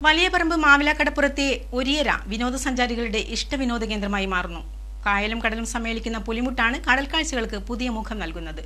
വലിയപറമ്പ് മാവിലാക്കടപ്പുറത്തെ ഒരിയര വിനോദസഞ്ചാരികളുടെ ഇഷ്ടവിനോദ കേന്ദ്രമായി മാറുന്നു. കായലും കടലും സമ്മേളിക്കുന്ന പുലിമുട്ടാണ് കടൽ കാഴ്ചകൾക്ക് പുതിയ മുഖം നൽകുന്നത്.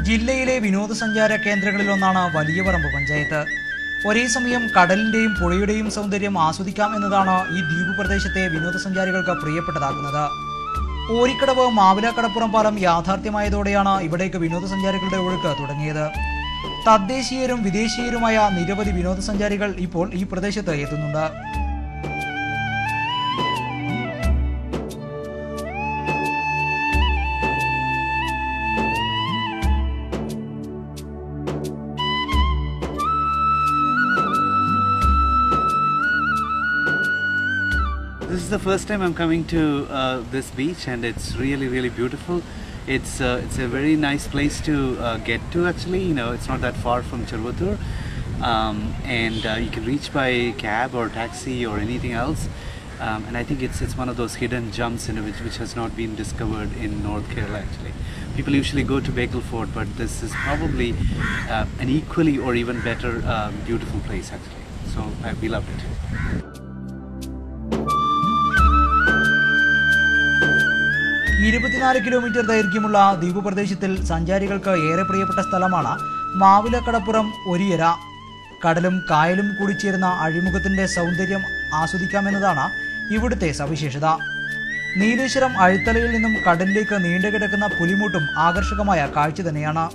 ജില്ലയിലെ വിനോദസഞ്ചാര കേന്ദ്രങ്ങളിലൊന്നാണ് വലിയപറമ്പ് പഞ്ചായത്ത്. ഒരേ സമയം കടലിന്റെയും പുഴയുടെയും സൗന്ദര്യം ആസ്വദിക്കാം എന്നതാണ് ഈ ദ്വീപ് പ്രദേശത്തെ വിനോദസഞ്ചാരികൾക്ക് പ്രിയപ്പെട്ടതാക്കുന്നത്. ഓരിക്കടവ് മാവിലാക്കടപ്പുറം പാലം യാഥാർത്ഥ്യമായതോടെയാണ് ഇവിടേക്ക് വിനോദസഞ്ചാരികളുടെ ഒഴുക്ക് തുടങ്ങിയത്. തദ്ദേശീയരും വിദേശീയരുമായ നിരവധി വിനോദസഞ്ചാരികൾ ഇപ്പോൾ ഈ പ്രദേശത്ത് എത്തുന്നുണ്ട്. This is the first time I'm coming to this beach, and it's really beautiful. It's a very nice place to get to. Actually, it's not that far from Chervatur, and you can reach by cab or taxi or anything else. And I think it's one of those hidden gems, which has not been discovered in North Kerala. Actually, people usually go to Bekal Fort, but this is probably an equally or even better beautiful place. Actually, so we loved it. Kilometre ദൈർഘ്യമുള്ള ദ്വീപ് പ്രദേശത്തിൽ സഞ്ചാരികൾക്ക് ഏറെ പ്രിയപ്പെട്ട സ്ഥലമാണ് മാവിലാക്കടപ്പുറം ഒരിയര. കടലും കായലും കൂടിച്ചേരുന്ന അഴിമുഖത്തിന്റെ സൗന്ദര്യം ആസ്വദിക്കാമെന്നതാണ് ഇവിടുത്തെ സവിശേഷത. നീലേശ്വരം അഴുത്തലയിൽ നിന്നും കടലിലേക്ക് നീണ്ടുകിടക്കുന്ന പുലിമുട്ടും ആകർഷകമായ കാഴ്ച തന്നെയാണ്.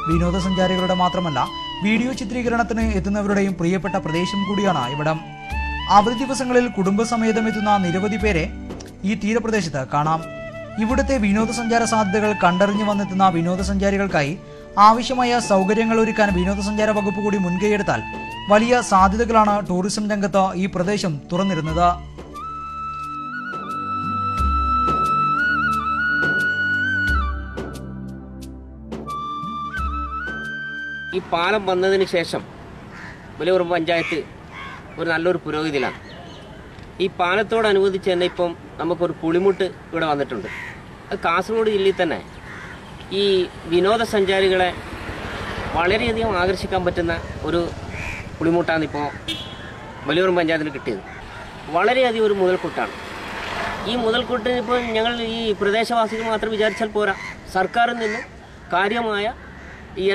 വിനോദസഞ്ചാരികളുടെ മാത്രമല്ല, വീഡിയോ ചിത്രീകരണത്തിന് എത്തുന്നവരുടെയും പ്രിയപ്പെട്ട പ്രദേശം കൂടിയാണ് ഇവിടം. അവധി ദിവസങ്ങളിൽ കുടുംബസമേതം എത്തുന്ന നിരവധി പേരെ ഈ തീരപ്രദേശത്ത് കാണാം. ഇവിടുത്തെ വിനോദസഞ്ചാര സാധ്യതകൾ കണ്ടറിഞ്ഞു വന്നെത്തുന്ന വിനോദസഞ്ചാരികൾക്കായി ആവശ്യമായ സൗകര്യങ്ങൾ ഒരുക്കാൻ വിനോദസഞ്ചാര വകുപ്പ് കൂടി മുൻകൈയെടുത്താൽ വലിയ സാധ്യതകളാണ് ടൂറിസം രംഗത്ത് ഈ പ്രദേശം തുറന്നിരുന്നത്. ഈ പാലം വന്നതിന് ശേഷം വലിയപറമ്പ് പഞ്ചായത്ത് ഒരു നല്ലൊരു പുരോഗതിയിലാണ്. ഈ പാലത്തോടനുബന്ധിച്ച് തന്നെ ഇപ്പം നമുക്കൊരു പുളിമുട്ട് ഇവിടെ വന്നിട്ടുണ്ട്. അത് കാസർഗോഡ് ജില്ലയിൽ തന്നെ ഈ വിനോദസഞ്ചാരികളെ വളരെയധികം ആകർഷിക്കാൻ പറ്റുന്ന ഒരു പുളിമുട്ടാണ് ഇപ്പോൾ വലിയപറമ്പ് പഞ്ചായത്തിന് കിട്ടിയത്. വളരെയധികം ഒരു മുതൽക്കൂട്ടാണ്. ഈ മുതൽക്കൂട്ടിന് ഇപ്പോൾ ഞങ്ങൾ ഈ പ്രദേശവാസികൾ മാത്രം വിചാരിച്ചാൽ പോരാ, സർക്കാരിൽ നിന്നും കാര്യമായ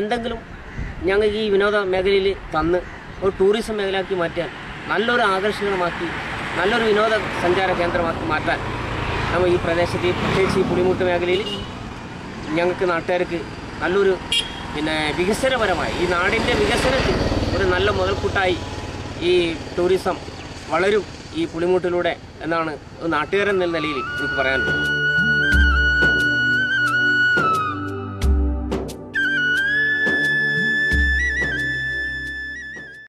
എന്തെങ്കിലും ഞങ്ങൾ ഈ വിനോദ മേഖലയിൽ തന്ന് ഒരു ടൂറിസം മേഖലയാക്കി മാറ്റാൻ, നല്ലൊരു ആകർഷണമാക്കി, നല്ലൊരു വിനോദസഞ്ചാര കേന്ദ്രമാക്കി മാറ്റാൻ നമ്മൾ ഈ പ്രദേശത്ത്, പ്രത്യേകിച്ച് ഈ പുളിമുട്ട് മേഖലയിൽ ഞങ്ങൾക്ക് നാട്ടുകാർക്ക് നല്ലൊരു വികസനപരമായി ഈ നാടിൻ്റെ വികസനത്തിന് ഒരു നല്ല മുതൽക്കൂട്ടായി ഈ ടൂറിസം വളരും ഈ പുളിമുട്ടിലൂടെ എന്നാണ് നാട്ടുകാരെന്ന നിലയിൽ എനിക്ക് പറയാനുള്ളത്.